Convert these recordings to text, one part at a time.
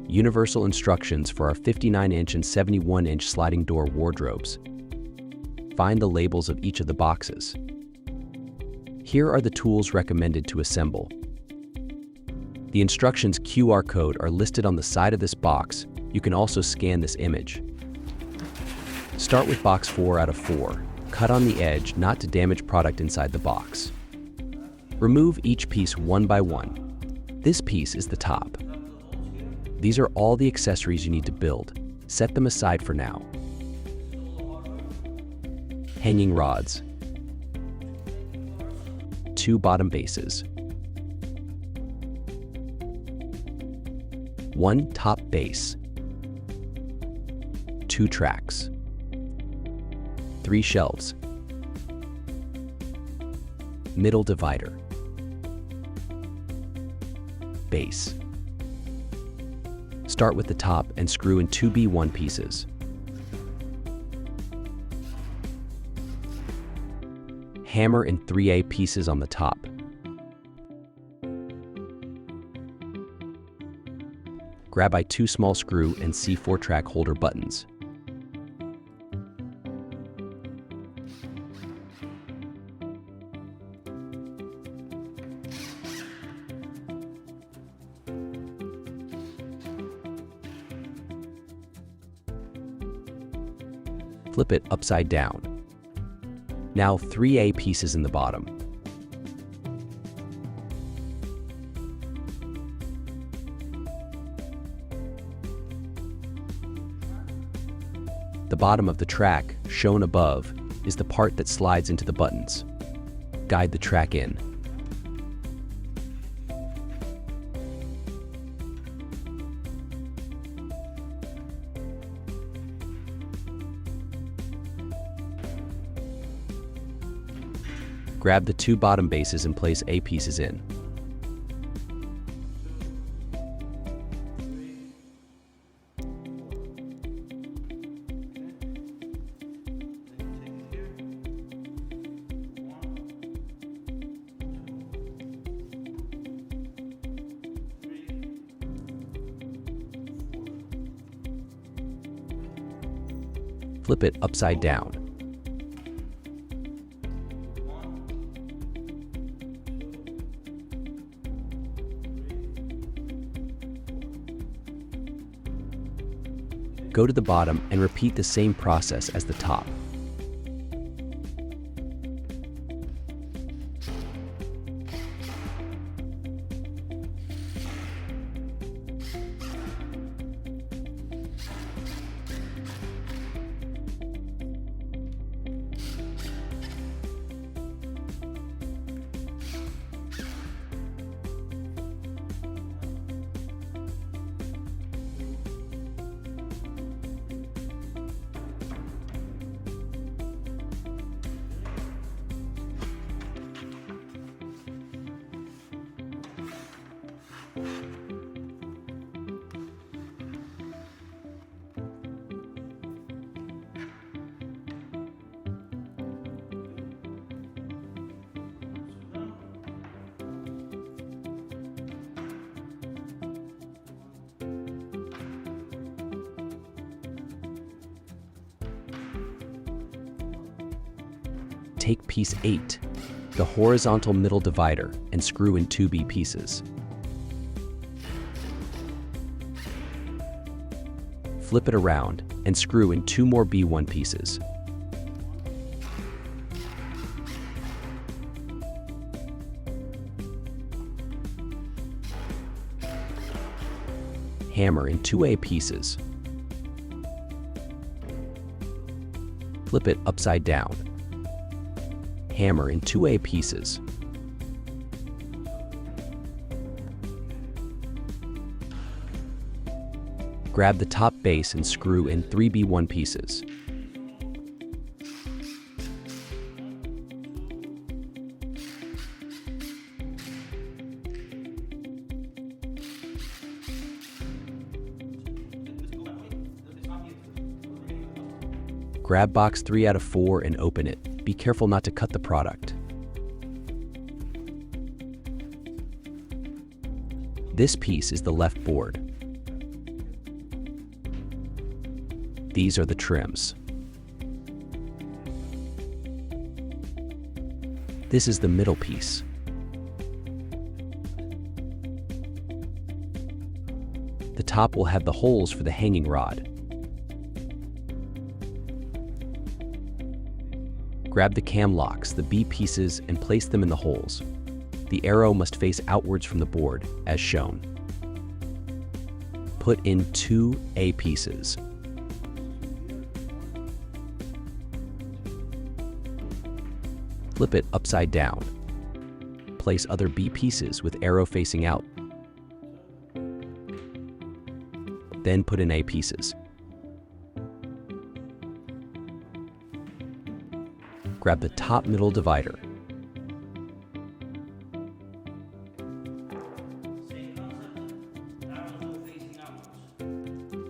Universal instructions for our 59-inch and 71-inch sliding door wardrobes. Find the labels of each of the boxes. Here are the tools recommended to assemble. The instructions QR code are listed on the side of this box. You can also scan this image. Start with box 4 out of 4. Cut on the edge not to damage product inside the box. Remove each piece one by one. This piece is the top. These are all the accessories you need to build. Set them aside for now. Hanging rods. 2 bottom bases. 1 top base. 2 tracks. 3 shelves. Middle divider. Base. Start with the top and screw in 2 B1 pieces. Hammer in 3A pieces on the top. Grab by 2 small screw and C4 track holder buttons. Flip it upside down. Now 3A pieces in the bottom. The bottom of the track, shown above, is the part that slides into the buttons. Guide the track in. Grab the 2 bottom bases and place A pieces in. Flip it upside down. Go to the bottom and repeat the same process as the top. Take piece 8, the horizontal middle divider, and screw in 2 B pieces. Flip it around and screw in 2 more B1 pieces. Hammer in 2A pieces. Flip it upside down. Hammer in 2A pieces. Grab the top base and screw in 3 B1 pieces. Grab box 3 out of 4 and open it. Be careful not to cut the product. This piece is the left board. These are the trims. This is the middle piece. The top will have the holes for the hanging rod. Grab the cam locks, the B pieces, and place them in the holes. The arrow must face outwards from the board, as shown. Put in 2 A pieces. Flip it upside down. Place other B pieces with arrow facing out. Then put in A pieces. Grab the top middle divider.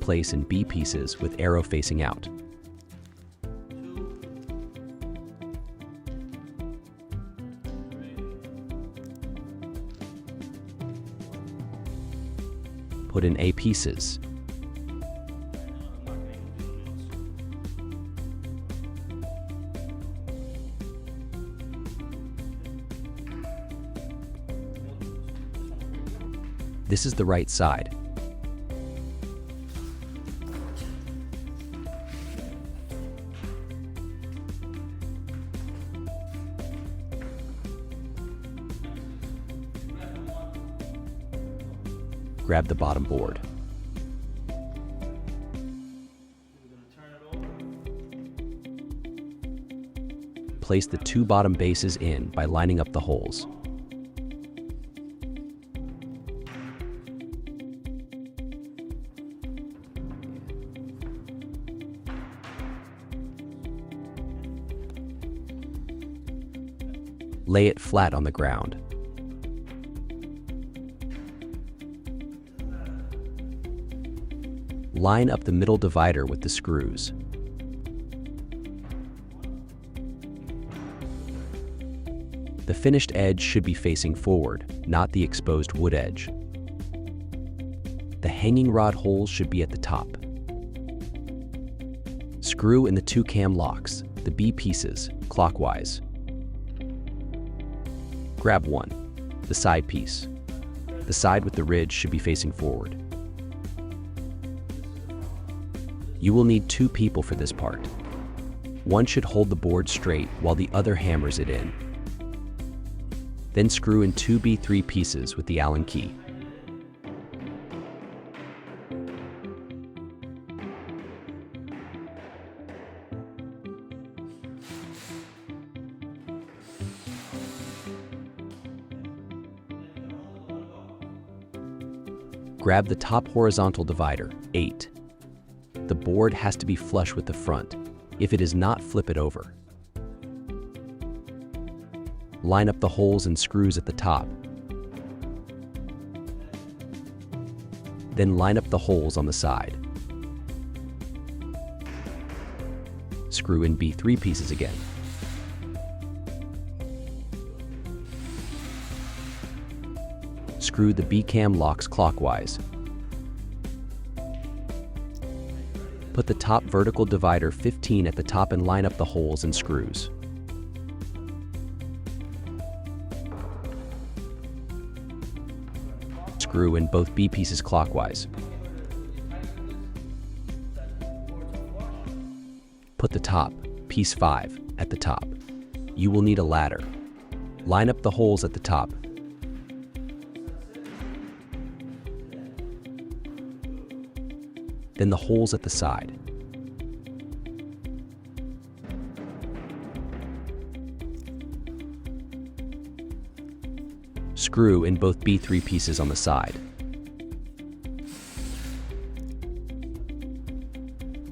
Place in B pieces with arrow facing out. Put in A pieces. This is the right side. Grab the bottom board. Place the 2 bottom bases in by lining up the holes. Lay it flat on the ground. Line up the middle divider with the screws. The finished edge should be facing forward, not the exposed wood edge. The hanging rod holes should be at the top. Screw in the 2 cam locks, the B pieces, clockwise. Grab one, the side piece. The side with the ridge should be facing forward. You will need 2 people for this part. One should hold the board straight while the other hammers it in. Then screw in 2 B3 pieces with the Allen key. Grab the top horizontal divider, 8. The board has to be flush with the front. If it is not, flip it over. Line up the holes and screws at the top. Then line up the holes on the side. Screw in B3 pieces again. Screw the B-cam locks clockwise. Put the top vertical divider 15 at the top and line up the holes and screws. Screw in both B pieces clockwise. Put the top, piece 5, at the top. You will need a ladder. Line up the holes at the top. Then the holes at the side. Screw in both B3 pieces on the side.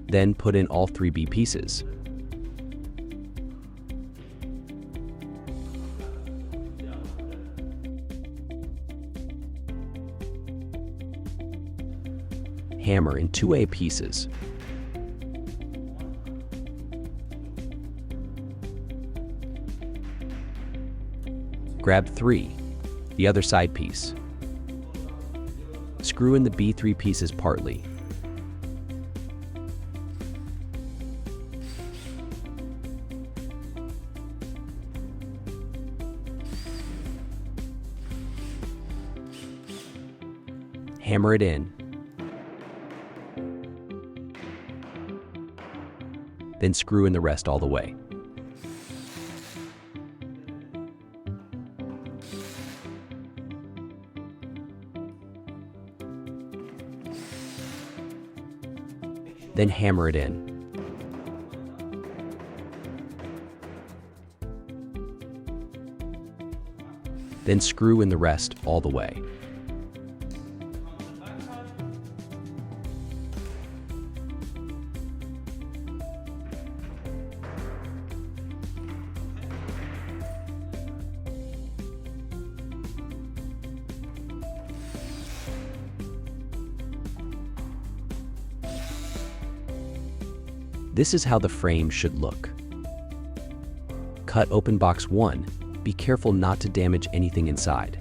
Then put in all 3 B pieces. Hammer in 2 A pieces. Grab 3, the other side piece. Screw in the B3 pieces partly. Hammer it in. Then screw in the rest all the way. Then hammer it in. Then screw in the rest all the way. This is how the frame should look. Cut open box 1. Be careful not to damage anything inside.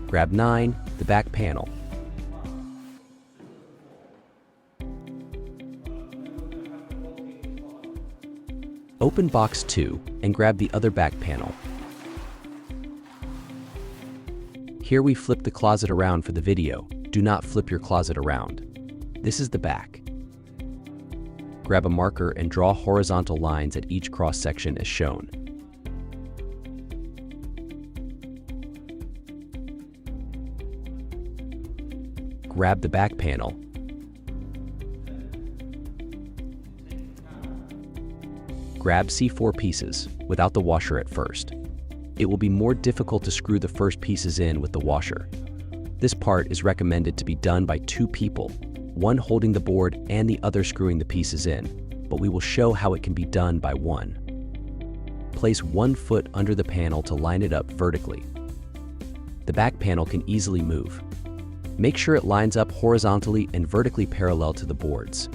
Grab 9, the back panel. Open box 2 and grab the other back panel. Here we flip the closet around for the video. Do not flip your closet around. This is the back. Grab a marker and draw horizontal lines at each cross section as shown. Grab the back panel. Grab C4 pieces without the washer at first. It will be more difficult to screw the first pieces in with the washer. This part is recommended to be done by 2 people, one holding the board and the other screwing the pieces in, but we will show how it can be done by 1. Place 1 foot under the panel to line it up vertically. The back panel can easily move. Make sure it lines up horizontally and vertically parallel to the boards.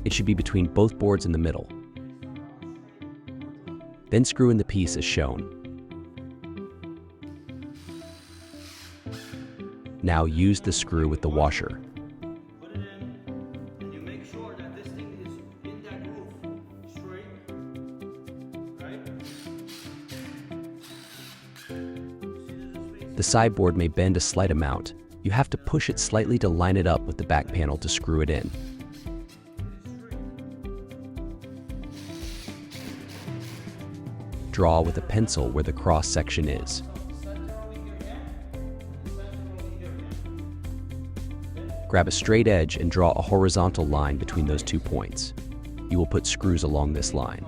It should be between both boards in the middle. Then screw in the piece as shown. Now use the screw with the washer. Put it in, and you make sure that this thing is in that groove, straight, right? The sideboard may bend a slight amount. You have to push it slightly to line it up with the back panel to screw it in. Draw with a pencil where the cross section is. Grab a straight edge and draw a horizontal line between those 2 points. You will put screws along this line.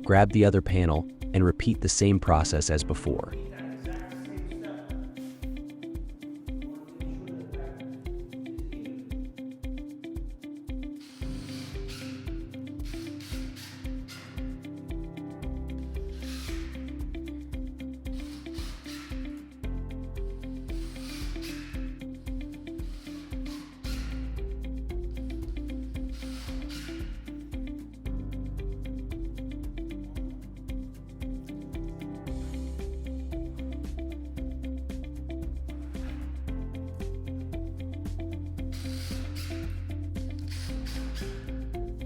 Grab the other panel and repeat the same process as before.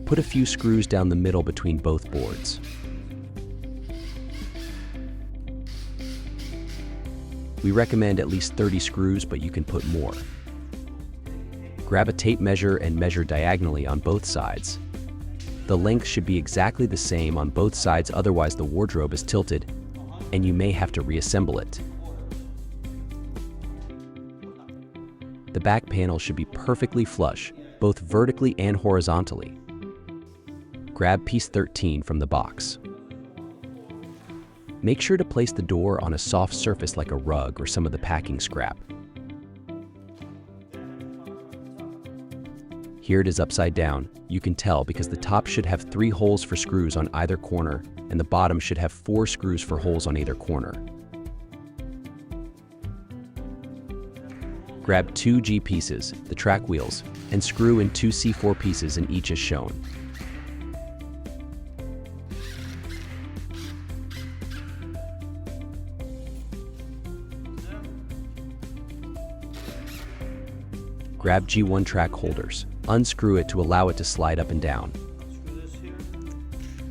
Put a few screws down the middle between both boards. We recommend at least 30 screws, but you can put more. Grab a tape measure and measure diagonally on both sides. The length should be exactly the same on both sides, otherwise the wardrobe is tilted and you may have to reassemble it. The back panel should be perfectly flush, both vertically and horizontally. Grab piece 13 from the box. Make sure to place the door on a soft surface like a rug or some of the packing scrap. Here it is upside down. You can tell because the top should have 3 holes for screws on either corner, and the bottom should have 4 screws for holes on either corner. Grab 2 G pieces, the track wheels, and screw in 2 C4 pieces in each as shown. Grab G1 track holders. Unscrew it to allow it to slide up and down. Screw this here.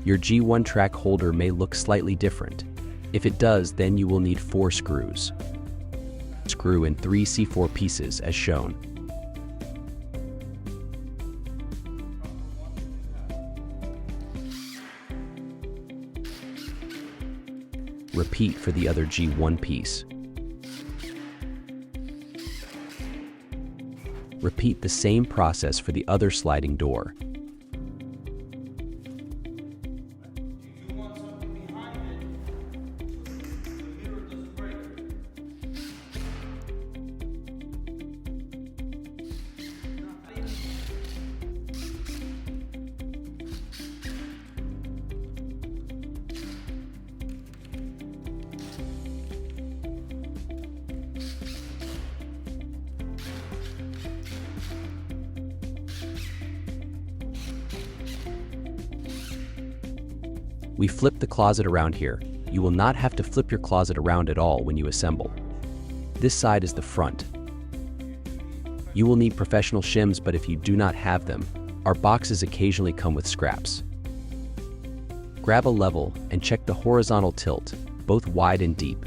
Your G1 track holder may look slightly different. If it does, then you will need 4 screws. Screw in 3 C4 pieces as shown. Repeat for the other G1 piece. Repeat the same process for the other sliding door. You want something behind it so the mirror doesn't break. We flip the closet around here. You will not have to flip your closet around at all when you assemble. This side is the front. You will need professional shims, but if you do not have them, our boxes occasionally come with scraps. Grab a level and check the horizontal tilt, both wide and deep.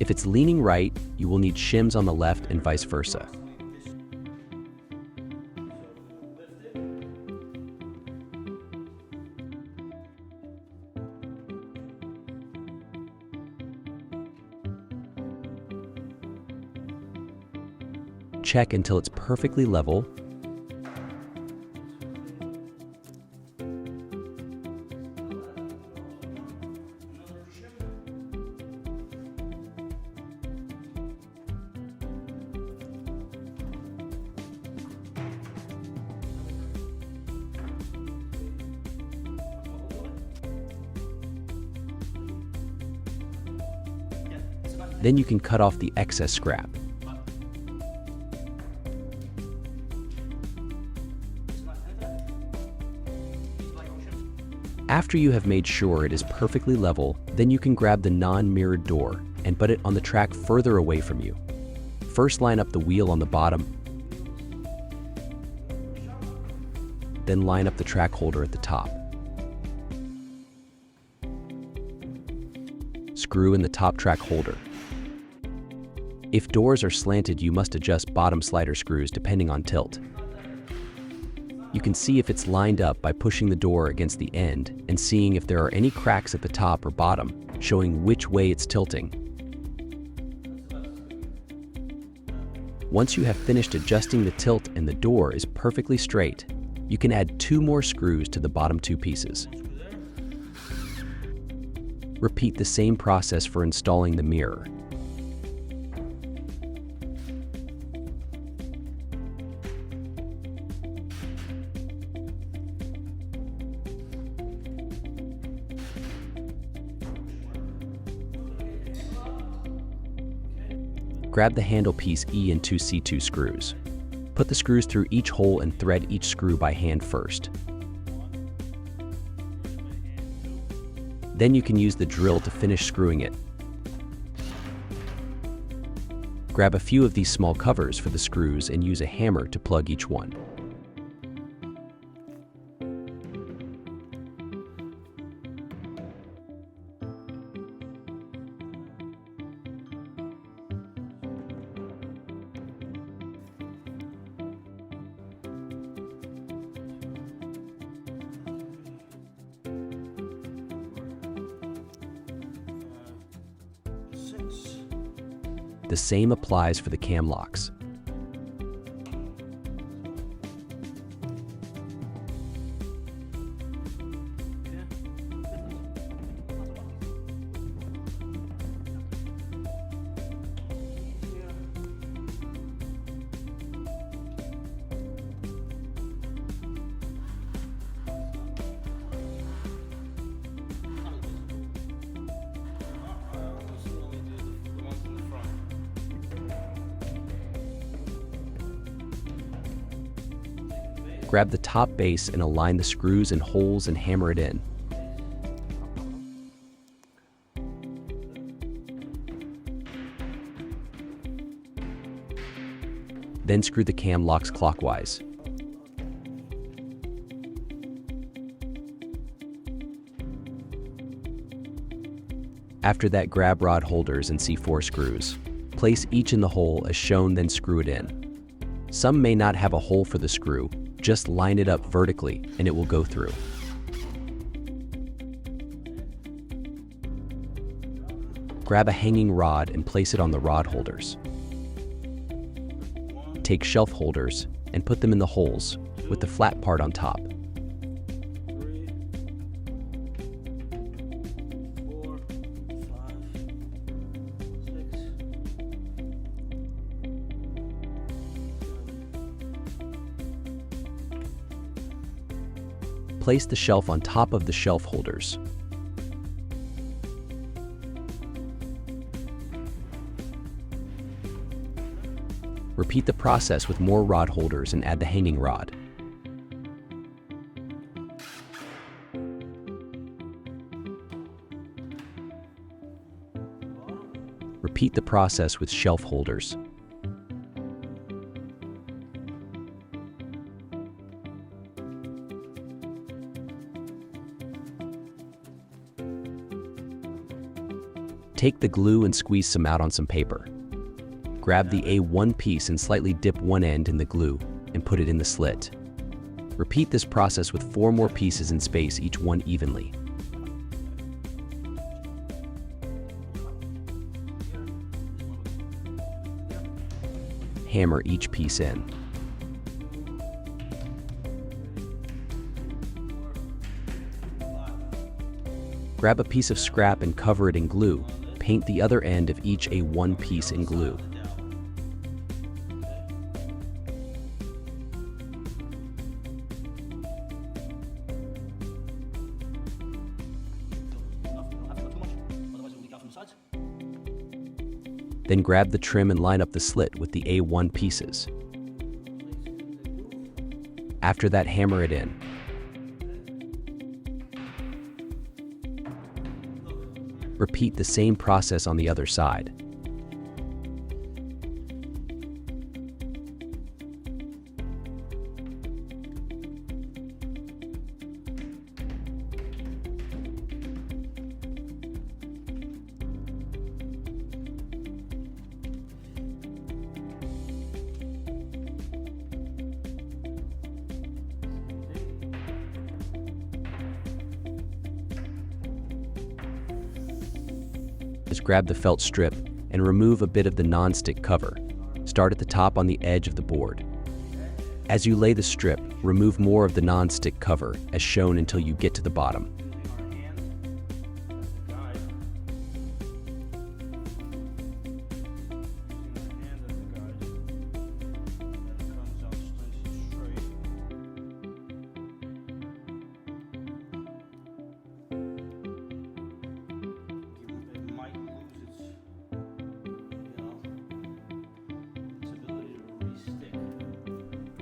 If it's leaning right, you will need shims on the left and vice versa. Check until it's perfectly level. Then you can cut off the excess scrap. After you have made sure it is perfectly level, then you can grab the non-mirrored door and put it on the track further away from you. First line up the wheel on the bottom, then line up the track holder at the top. Screw in the top track holder. If doors are slanted, you must adjust bottom slider screws depending on tilt. You can see if it's lined up by pushing the door against the end and seeing if there are any cracks at the top or bottom, showing which way it's tilting. Once you have finished adjusting the tilt and the door is perfectly straight, you can add 2 more screws to the bottom 2 pieces. Repeat the same process for installing the mirror. Grab the handle piece E and 2 C2 screws. Put the screws through each hole and thread each screw by hand first. Then you can use the drill to finish screwing it. Grab a few of these small covers for the screws and use a hammer to plug each one. The same applies for the cam locks. Grab the top base and align the screws and holes and hammer it in. Then screw the cam locks clockwise. After that, grab rod holders and C4 screws. Place each in the hole as shown, then screw it in. Some may not have a hole for the screw, just line it up vertically and it will go through. Grab a hanging rod and place it on the rod holders. Take shelf holders and put them in the holes with the flat part on top. 3, 4, 5, 6, 7. Place the shelf on top of the shelf holders. Repeat the process with more rod holders and add the hanging rod. Repeat the process with shelf holders. Take the glue and squeeze some out on some paper. Grab the A1 piece and slightly dip one end in the glue and put it in the slit. Repeat this process with 4 more pieces and space each one evenly. Hammer each piece in. Grab a piece of scrap and cover it in glue. Paint the other end of each A1 piece in glue. Then grab the trim and line up the slit with the A1 pieces. After that, hammer it in. Repeat the same process on the other side. Just grab the felt strip and remove a bit of the non-stick cover. Start at the top on the edge of the board. As you lay the strip, remove more of the non-stick cover as shown until you get to the bottom.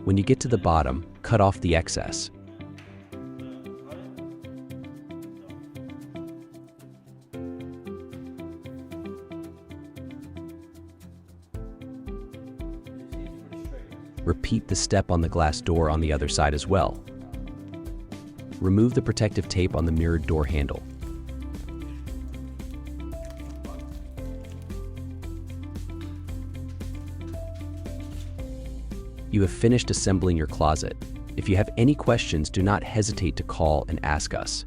When you get to the bottom, cut off the excess. Repeat the step on the glass door on the other side as well. Remove the protective tape on the mirrored door handle. You have finished assembling your closet. If you have any questions, do not hesitate to call and ask us.